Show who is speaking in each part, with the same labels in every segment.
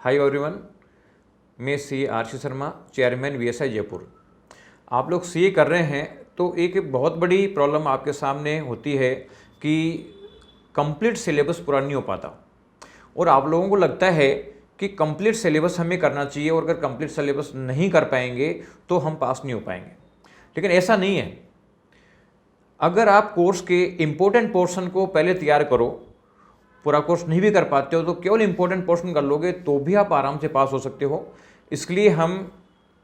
Speaker 1: हाय everyone, मैं C RC Sharma, chairman VSI Jaipur. आप लोग सीए कर रहे हैं तो एक बहुत बड़ी प्रॉब्लम आपके सामने होती है कि कंप्लीट सिलेबस पूरा नहीं हो पाता और आप लोगों को लगता है कि कंप्लीट सिलेबस हमें करना चाहिए और अगर कंप्लीट सिलेबस नहीं कर पाएंगे तो हम पास नहीं हो पाएंगे। लेकिन ऐसा नहीं है। अगर आप कोर्स के इम्पोर्टेंट पोर्शन को पहले तैयार करो, पूरा कोर्स नहीं भी कर पाते हो तो केवल इंपॉर्टेंट पोर्शन कर लोगे तो भी आप आराम से पास हो सकते हो। इसलिए हम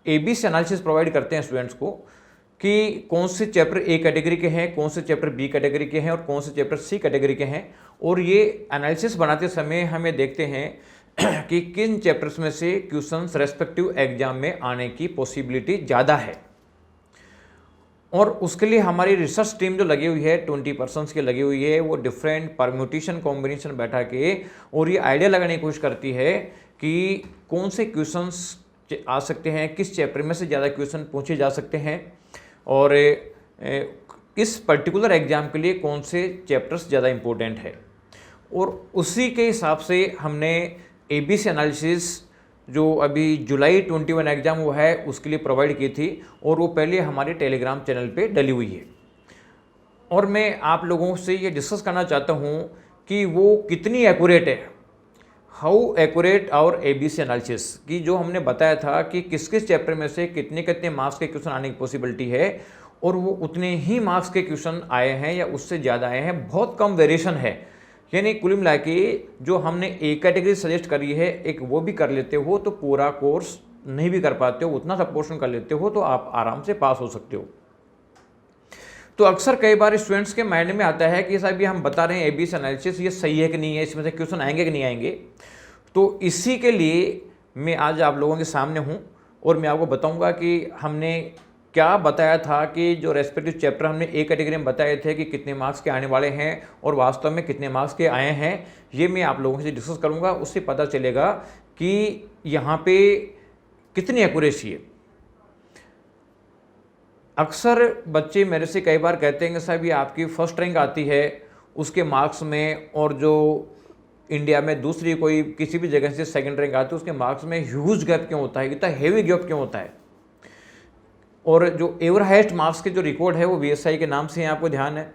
Speaker 1: एबीसी एनालिसिस प्रोवाइड करते हैं स्टूडेंट्स को कि कौन से चैप्टर ए कैटेगरी के हैं, कौन से चैप्टर बी कैटेगरी के हैं और कौन से चैप्टर सी कैटेगरी के हैं। और ये एनालिसिस बनाते समय हमें देखते हैं कि किन चैप्टर्स में से क्वेश्चंस रेस्पेक्टिव एग्जाम में आने की पॉसिबिलिटी ज़्यादा है। और उसके लिए हमारी रिसर्च टीम जो लगी हुई है 20 पर्सन्स की लगी हुई है, वो डिफरेंट परम्यूटेशन कॉम्बिनेशन बैठा के और ये आइडिया लगाने की कोशिश करती है कि कौन से क्वेश्चंस आ सकते हैं, किस चैप्टर में से ज़्यादा क्वेश्चन पूछे जा सकते हैं और इस पर्टिकुलर एग्जाम के लिए कौन से चैप्टर्स ज़्यादा इम्पोर्टेंट है। और उसी के हिसाब से हमने एबीसी एनालिसिस जो अभी जुलाई 21 एग्ज़ाम हुआ है उसके लिए प्रोवाइड की थी और वो पहले हमारे टेलीग्राम चैनल पे डली हुई है। और मैं आप लोगों से ये डिस्कस करना चाहता हूँ कि वो कितनी एक्यूरेट है, हाउ एक्यूरेट और एबीसी एनालिसिस की जो हमने बताया था कि किस किस चैप्टर में से कितने कितने मार्क्स के क्वेश्चन आने की पॉसिबिलिटी है और वो उतने ही मार्क्स के क्वेश्चन आए हैं या उससे ज़्यादा आए हैं। बहुत कम वेरिएशन है। यानी कुल मिला के जो हमने ए कैटेगरी सजेस्ट करी है एक वो भी कर लेते हो तो पूरा कोर्स नहीं भी कर पाते हो, उतना सा पोर्शन कर लेते हो तो आप आराम से पास हो सकते हो। तो अक्सर कई बार स्टूडेंट्स के माइंड में आता है कि साहब ये हम बता रहे हैं एबीसी एनालिसिस, ये सही है कि नहीं है, इसमें से क्वेश्चन आएंगे कि नहीं आएंगे। तो इसी के लिए मैं आज आप लोगों के सामने हूँ और मैं आपको बताऊँगा कि हमने क्या बताया था कि जो रेस्पेक्टिव चैप्टर हमने ए कैटेगरी में बताए थे कि कितने मार्क्स के आने वाले हैं और वास्तव में कितने मार्क्स के आए हैं, ये मैं आप लोगों से डिस्कस करूंगा। उससे पता चलेगा कि यहाँ पे कितनी एक्यूरेसी है। अक्सर बच्चे मेरे से कई बार कहते हैं कि साहब ये आपकी फर्स्ट रैंक आती है उसके मार्क्स में और जो इंडिया में दूसरी कोई किसी भी जगह से सेकेंड रैंक आती है उसके मार्क्स में ह्यूज गैप क्यों होता है, इतना हेवी गैप क्यों होता है। और जो एवर हाइस्ट मार्क्स के जो रिकॉर्ड है वो वीएसआई के नाम से आपको ध्यान है।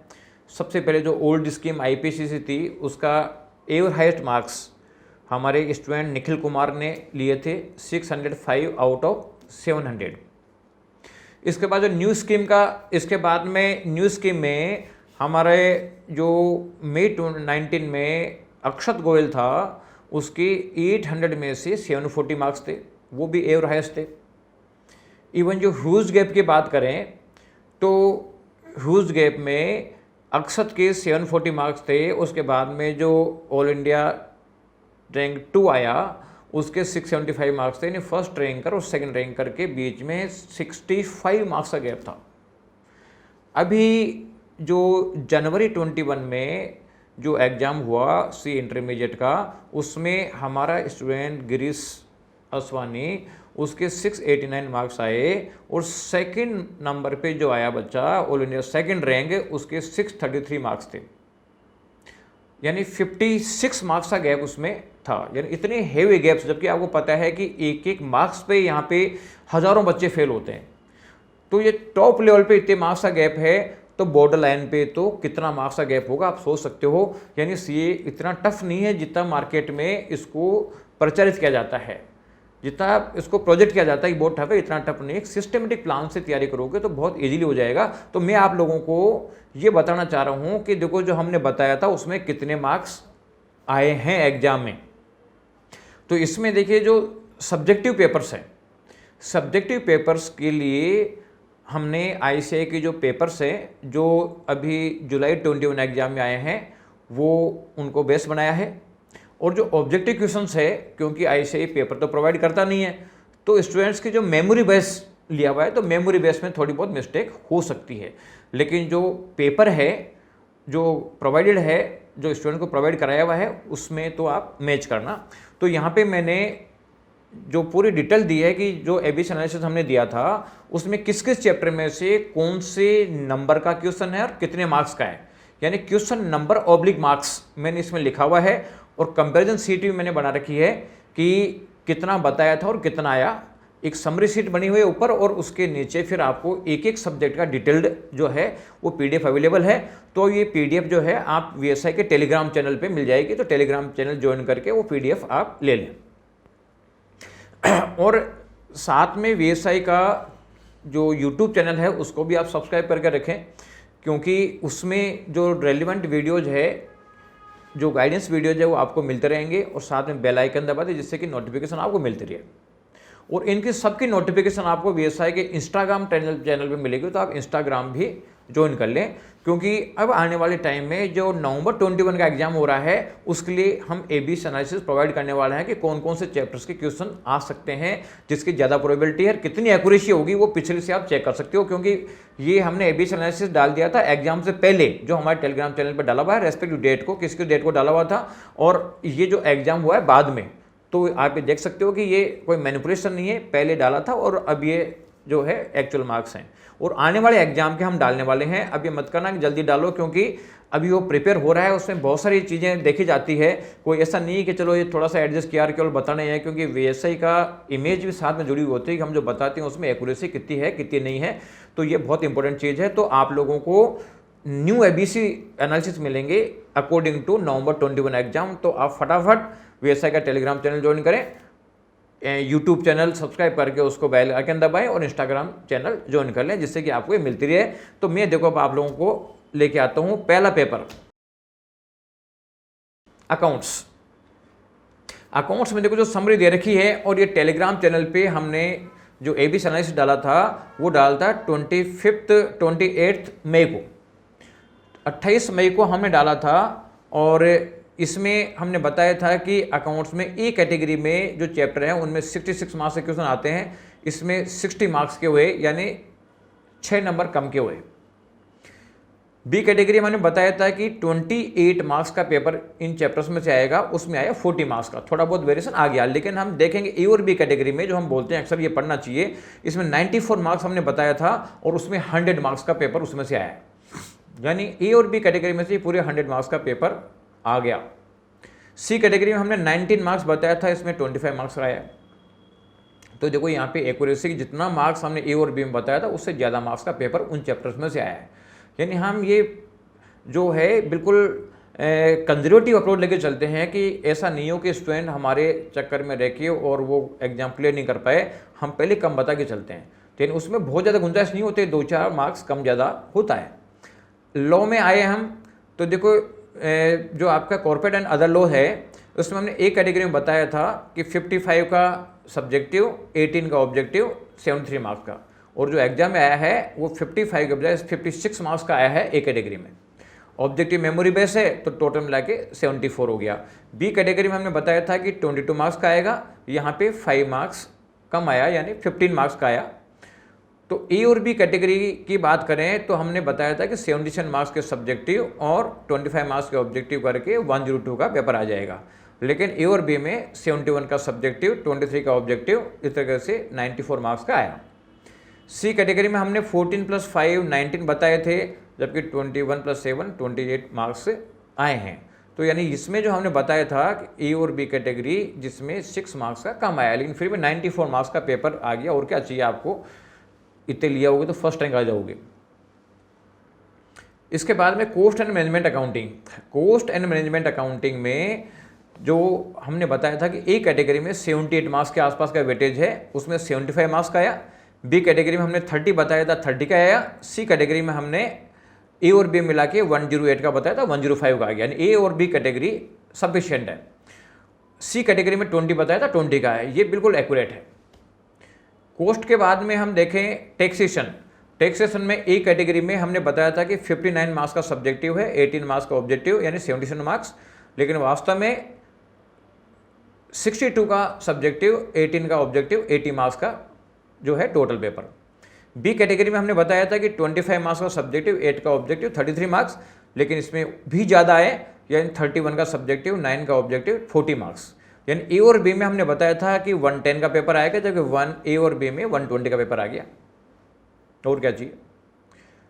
Speaker 1: सबसे पहले जो ओल्ड स्कीम आईपीसीसी थी उसका एवर हाइस्ट मार्क्स हमारे स्टूडेंट निखिल कुमार ने लिए थे 605 आउट ऑफ 700। इसके बाद जो न्यू स्कीम का, इसके बाद में न्यू स्कीम में हमारे जो मई 19 में अक्षत गोयल था उसके 800 में से 740 मार्क्स थे, वो भी एवर हाइस्ट थे। इवन जो ह्यूज गैप की बात करें तो ह्यूज गैप में अक्षत के 740 मार्क्स थे, उसके बाद में जो ऑल इंडिया रैंक 2 आया उसके 675 मार्क्स थे। यानी फर्स्ट रैंकर और सेकंड रैंकर के बीच में 65 मार्क्स का गैप था। अभी जो जनवरी 21 में जो एग्ज़ाम हुआ सी इंटरमीडिएट का, उसमें हमारा स्टूडेंट गिरीश असवानी उसके 689 मार्क्स आए और सेकंड नंबर पे जो आया बच्चा ऑल इंडिया सेकंड रैंक उसके 633 मार्क्स थे। यानी 56 मार्क्स का गैप उसमें था। यानी इतने हेवी गैप्स, जबकि आपको पता है कि एक एक मार्क्स पे यहाँ पे हज़ारों बच्चे फेल होते हैं। तो ये टॉप लेवल पे इतने मार्क्स का गैप है तो बॉर्डर लाइन पे तो कितना मार्क्स का गैप होगा आप सोच सकते हो। यानी सीए इतना टफ नहीं है जितना मार्केट में इसको प्रचारित किया जाता है, जितना इसको प्रोजेक्ट किया जाता है कि बहुत टफ है, इतना टफ नहीं। एक सिस्टमेटिक प्लान से तैयारी करोगे तो बहुत इजीली हो जाएगा। तो मैं आप लोगों को ये बताना चाह रहा हूँ कि देखो जो हमने बताया था उसमें कितने मार्क्स आए हैं एग्जाम में। तो इसमें देखिए जो सब्जेक्टिव पेपर्स हैं, सब्जेक्टिव पेपर्स के लिए हमने आईसीएआई के जो पेपर्स हैं जो अभी जुलाई 21 एग्जाम में आए हैं वो उनको बेस बनाया है। और जो ऑब्जेक्टिव क्वेश्चंस है, क्योंकि आईसीएआई पेपर तो प्रोवाइड करता नहीं है तो स्टूडेंट्स की जो मेमोरी बेस लिया हुआ है तो मेमोरी बेस में थोड़ी बहुत मिस्टेक हो सकती है। लेकिन जो पेपर है जो प्रोवाइडेड है, जो स्टूडेंट को प्रोवाइड कराया हुआ है उसमें तो आप मैच करना। तो यहाँ पे मैंने जो पूरी डिटेल दी है कि जो एबीसी एनालिसिस हमने दिया था उसमें किस किस चैप्टर में से कौन से नंबर का क्वेश्चन है और कितने मार्क्स का है। यानी क्वेश्चन नंबर ऑब्लिक मार्क्स मैंने इसमें लिखा हुआ है। और कंपैरिजन शीट भी मैंने बना रखी है कि कितना बताया था और कितना आया, एक समरी शीट बनी हुई है ऊपर, और उसके नीचे फिर आपको एक एक सब्जेक्ट का डिटेल्ड जो है वो पीडीएफ अवेलेबल है। तो ये पीडीएफ जो है आप वीएसआई के टेलीग्राम चैनल पे मिल जाएगी, तो टेलीग्राम चैनल ज्वाइन करके वो पीडीएफ आप ले लें। और साथ में वीएसआई का जो यूट्यूब चैनल है उसको भी आप सब्सक्राइब करके रखें, क्योंकि उसमें जो रेलिवेंट वीडियोज़ है, जो गाइडेंस वीडियोज़ है वो आपको मिलते रहेंगे, और साथ में बेल आइकन दबा दें जिससे कि नोटिफिकेशन आपको मिलती रहे। और इनकी सबकी नोटिफिकेशन आपको वीएसआई के इंस्टाग्राम चैनल पे मिलेगी, तो आप इंस्टाग्राम भी ज्वाइन कर लें, क्योंकि अब आने वाले टाइम में जो नवंबर 21 का एग्जाम हो रहा है उसके लिए हम एबीसी एनालिसिस प्रोवाइड करने वाले हैं कि कौन कौन से चैप्टर्स के क्वेश्चन आ सकते हैं, जिसकी ज़्यादा प्रोबेबिलिटी है, कितनी एक्यूरेसी होगी वो पिछले से आप चेक कर सकते हो, क्योंकि ये हमने एबीसी एनालिसिस डाल दिया था एग्जाम से पहले, जो हमारे टेलीग्राम चैनल पर डाला हुआ है रेस्पेक्टिव डेट को, किसकी डेट को डाला हुआ था, और ये जो एग्जाम हुआ है बाद में, तो आप ये देख सकते हो कि ये कोई मैनिपुलेशन नहीं है, पहले डाला था और अब ये जो है एक्चुअल मार्क्स हैं। और आने वाले एग्जाम के हम डालने वाले हैं, अब ये मत करना कि जल्दी डालो, क्योंकि अभी वो प्रिपेयर हो रहा है, उसमें बहुत सारी चीज़ें देखी जाती है, कोई ऐसा नहीं है कि चलो ये थोड़ा सा एडजस्ट किया केवल बताना ही है, क्योंकि वीएसआई का इमेज भी साथ में जुड़ी हुई होती है कि हम जो बताते हैं उसमें एक्यूरेसी कितनी है कितनी नहीं है, तो ये बहुत इंपॉर्टेंट चीज़ है। तो आप लोगों को न्यू एबीसी एनालिसिस मिलेंगे अकॉर्डिंग टू नवंबर 21 एग्जाम, तो आप फटाफट वीएसआई का टेलीग्राम चैनल ज्वाइन करें, यूट्यूब चैनल सब्सक्राइब करके उसको बेल आइकन दबाएं, और इंस्टाग्राम चैनल ज्वाइन कर लें, जिससे कि आपको ये मिलती रहे। तो मैं देखो अब आप लोगों को लेके आता हूं पहला पेपर अकाउंट्स। अकाउंट्स में देखो जो समरी दे रखी है, और ये टेलीग्राम चैनल पे हमने जो एबीसी एनालिसिस डाला था वो डाला था 28 मई को, 28 मई को हमने डाला था, और इसमें हमने बताया था कि अकाउंट्स में ए कैटेगरी में जो चैप्टर हैं उनमें 66 मार्क्स के क्वेश्चन आते हैं, इसमें 60 मार्क्स के हुए, यानी 6 नंबर कम के हुए। बी कैटेगरी में हमने बताया था कि 28 मार्क्स का पेपर इन चैप्टर्स में से आएगा, उसमें आया 40 मार्क्स का, थोड़ा बहुत वेरिएशन आ गया, लेकिन हम देखेंगे ए और बी कैटेगरी में जो हम बोलते हैं अक्सर ये पढ़ना चाहिए, इसमें 94 मार्क्स हमने बताया था, और उसमें 100 मार्क्स का पेपर उसमें से आया, यानी ए और बी कैटेगरी में से पूरे 100 मार्क्स का पेपर आ गया। सी कैटेगरी में हमने 19 मार्क्स बताया था, इसमें 25 मार्क्स आया। तो देखो यहाँ पे एक्यूरेसी जितना मार्क्स हमने ए और बी में बताया था उससे ज़्यादा मार्क्स का पेपर उन चैप्टर्स में से आया है, यानी हम ये जो है बिल्कुल कंजर्वेटिव अप्रोच लेके चलते हैं कि ऐसा नहीं हो कि स्टूडेंट हमारे चक्कर में रह के और वो एग्जाम क्लियर नहीं कर पाए, हम पहले कम बता के चलते हैं, लेकिन उसमें बहुत ज़्यादा गुंजाइश नहीं होती, 2-4 मार्क्स कम ज़्यादा होता है। लॉ में आए हम, तो देखो जो आपका कॉर्पोरेट एंड अदर लॉ है उसमें हमने एक कैटेगरी में बताया था कि 55 का सब्जेक्टिव, 18 का ऑब्जेक्टिव, 73 मार्क्स का, और जो एग्जाम में आया है वो 55 के बजाय 56 मार्क्स का आया है ए कैटेगरी में। ऑब्जेक्टिव मेमोरी बेस है तो टोटल मिला के 74 हो गया। बी कैटेगरी में हमने बताया था कि 22 मार्क्स का आएगा, यहाँ पे 5 मार्क्स कम आया, यानी 15 मार्क्स का आया। तो ए और बी कैटेगरी की बात करें तो हमने बताया था कि 77 मार्क्स के सब्जेक्टिव और 25 मार्क्स के ऑब्जेक्टिव करके 102 का पेपर आ जाएगा, लेकिन ए और बी में 71 का सब्जेक्टिव, 23 का ऑब्जेक्टिव, इस तरह से 94 मार्क्स का आया। सी कैटेगरी में हमने 14 + 5 19 बताए थे, जबकि 21 + 7 28 मार्क्स आए हैं। तो यानी इसमें जो हमने बताया था कि ए और बी कैटेगरी जिसमें 6 मार्क्स का कम आया, लेकिन फिर भी 94 मार्क्स का पेपर आ गया, और क्या चाहिए आपको, इतने लिया होगे तो फर्स्ट रैंक आ जाओगे। इसके बाद में cost and management accounting. Cost and management accounting में जो हमने बताया था कि ए कैटेगरी में 78 मार्क्स के आसपास का वेटेज है, उसमें 75 मार्क्स का आया। बी कैटेगरी में हमने 30 बताया था, 30 का आया। सी कैटेगरी में हमने ए और बी मिला के 108 का बताया था, 105 का आ गया, यानी ए और बी कैटेगरी सफिशिएंट है। सी कैटेगरी में 20 बताया था, 20 का है, ये बिल्कुल एक्यूरेट है। कॉस्ट के बाद में हम देखें टैक्सेशन। टैक्सेशन में ए कैटेगरी में हमने बताया था कि 59 मार्क्स का सब्जेक्टिव है, 18 मार्क्स का ऑब्जेक्टिव, यानी 77 मार्क्स, लेकिन वास्तव में 62 का सब्जेक्टिव, 18 का ऑब्जेक्टिव, 80 मार्क्स का जो है टोटल पेपर। बी कैटेगरी में हमने बताया था कि 25 मार्क्स का सब्जेक्टिव, 8 का ऑब्जेक्टिव, 33 मार्क्स, लेकिन इसमें भी ज़्यादा है, यानी 31 का सब्जेक्टिव, 9 का ऑब्जेक्टिव, 40 मार्क्स। यानी ए और बी में हमने बताया था कि 110 का पेपर आएगा, जबकि ए और बी में 120 का पेपर आ गया, और क्या चाहिए।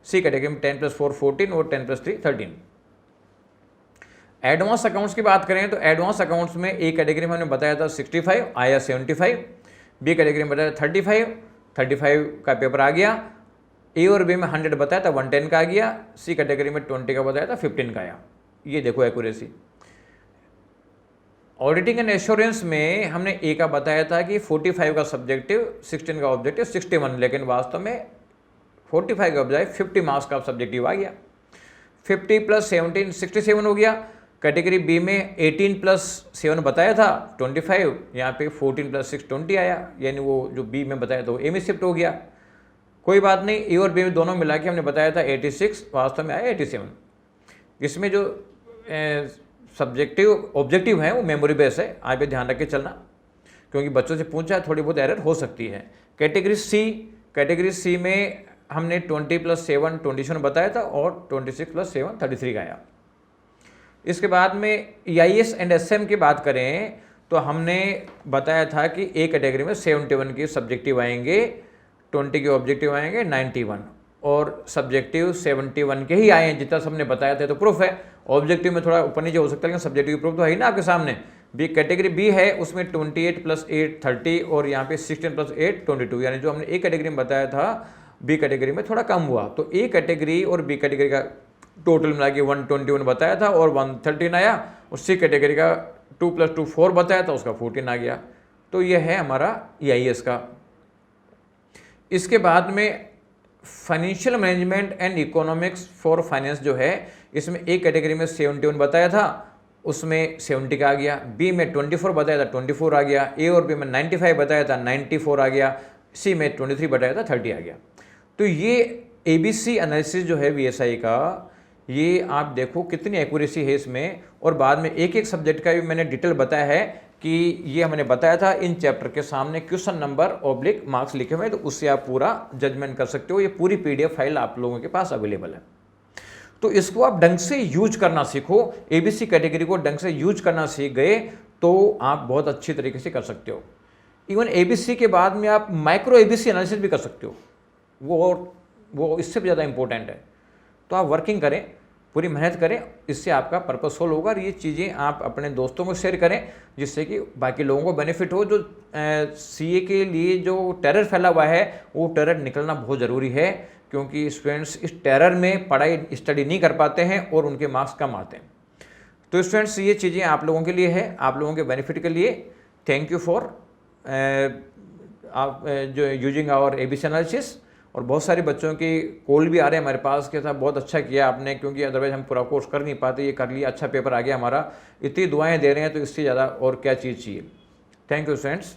Speaker 1: सी कैटेगरी में 10 + 4 14 और 10 + 3 13। एडवांस अकाउंट्स की बात करें तो एडवांस अकाउंट्स में ए कैटेगरी में हमने बताया था 65 आया 75, बी कैटेगरी में बताया 35 का पेपर आ गया, ए और बी में 100 बताया था 110 का आ गया, सी कैटेगरी में 20 का बताया था 15 का आया। ये देखो एक्यूरेसी। ऑडिटिंग एंड एश्योरेंस में हमने ए का बताया था कि 45 का सब्जेक्टिव, 16 का ऑब्जेक्टिव, 61, लेकिन वास्तव में 45 के बजाय 50 मार्क्स का सब्जेक्टिव आ गया। 50 + 17 67 हो गया। कैटेगरी बी में 18 + 7 बताया था 25, यहाँ पे 14 + 6 20 आया, यानी वो जो बी में बताया था वो ए में शिफ्ट हो गया। कोई बात नहीं, ए और बी में दोनों मिला के हमने बताया था 86, वास्तव में आया 87। इसमें जो सब्जेक्टिव ऑब्जेक्टिव है वो मेमोरी बेस है, आप पे ध्यान रख के चलना, क्योंकि बच्चों से पूछा है, थोड़ी बहुत एरर हो सकती है। कैटेगरी सी में हमने 20 + 7 27 बताया था और 26 + 7 33 का आया। इसके बाद में EIS एंड SM की बात करें तो हमने बताया था कि ए कैटेगरी में 71 के सब्जेक्टिव आएंगे, 20 के ऑब्जेक्टिव आएंगे, 91 और सब्जेक्टिव 71 के ही आए हैं, जितना सबने बताया था। तो प्रूफ है, ऑब्जेक्टिव में थोड़ा ऊपर नीचे हो सकता है, लेकिन सब्जेक्टिव प्रूफ तो है ही ना आपके सामने। बी कैटेगरी बी है, उसमें 28 + 8 30 और यहाँ पे 16 + 8 22, यानी जो हमने ए कैटेगरी में बताया था बी कैटेगरी में थोड़ा कम हुआ। तो ए कैटेगरी और बी कैटेगरी का टोटल मिला के 121 बताया था और 113 आया, और सी कैटेगरी का 2 + 2 4 बताया था, उसका 14 आ गया। तो ये है हमारा EIS का। इसके बाद में financial management and economics for finance जो है, इसमें ए कैटेगरी में 71 बताया था, उसमें 70 का आ गया। बी में 24 बताया था 24 आ गया। ए और बी में 95 बताया था 94 आ गया। सी में 23 बताया था 30 आ गया। तो ये ABC एनालिसिस जो है VSI का, ये आप देखो कितनी एक्यूरेसी है इसमें। और बाद में एक एक सब्जेक्ट का भी मैंने डिटेल बताया है कि ये हमने बताया था इन चैप्टर के सामने क्वेश्चन नंबर / मार्क्स लिखे हुए हैं, तो उससे आप पूरा जजमेंट कर सकते हो। ये पूरी PDF फाइल आप लोगों के पास अवेलेबल है। तो इसको आप ढंग से यूज करना सीखो। ABC कैटेगरी को ढंग से यूज करना सीख गए तो आप बहुत अच्छी तरीके से कर सकते हो। इवन ABC के बाद में आप माइक्रो ABC एनालिसिस भी कर सकते हो, वो इससे भी ज़्यादा इंपॉर्टेंट है। तो आप वर्किंग करें, पूरी मेहनत करें, इससे आपका पर्पस सोल्व होगा। और ये चीज़ें आप अपने दोस्तों को शेयर करें, जिससे कि बाकी लोगों को बेनिफिट हो। जो CA के लिए जो टेरर फैला हुआ है, वो टेरर निकलना बहुत ज़रूरी है, क्योंकि स्टूडेंट्स इस टेरर में पढ़ाई स्टडी नहीं कर पाते हैं और उनके मार्क्स कम आते हैं। तो स्टूडेंट्स, ये चीज़ें आप लोगों के लिए है, आप लोगों के बेनिफिट के लिए। थैंक यू फॉर आप जो यूजिंग आवर ABC एनालिसिस। और बहुत सारे बच्चों की कॉल भी आ रहे हैं हमारे पास के साथ, बहुत अच्छा किया आपने, क्योंकि अदरवाइज हम पूरा कोर्स कर नहीं पाते। ये कर लिया, अच्छा पेपर आ गया हमारा, इतनी दुआएं दे रहे हैं, तो इससे ज़्यादा और क्या चीज़ चाहिए। Thank you friends.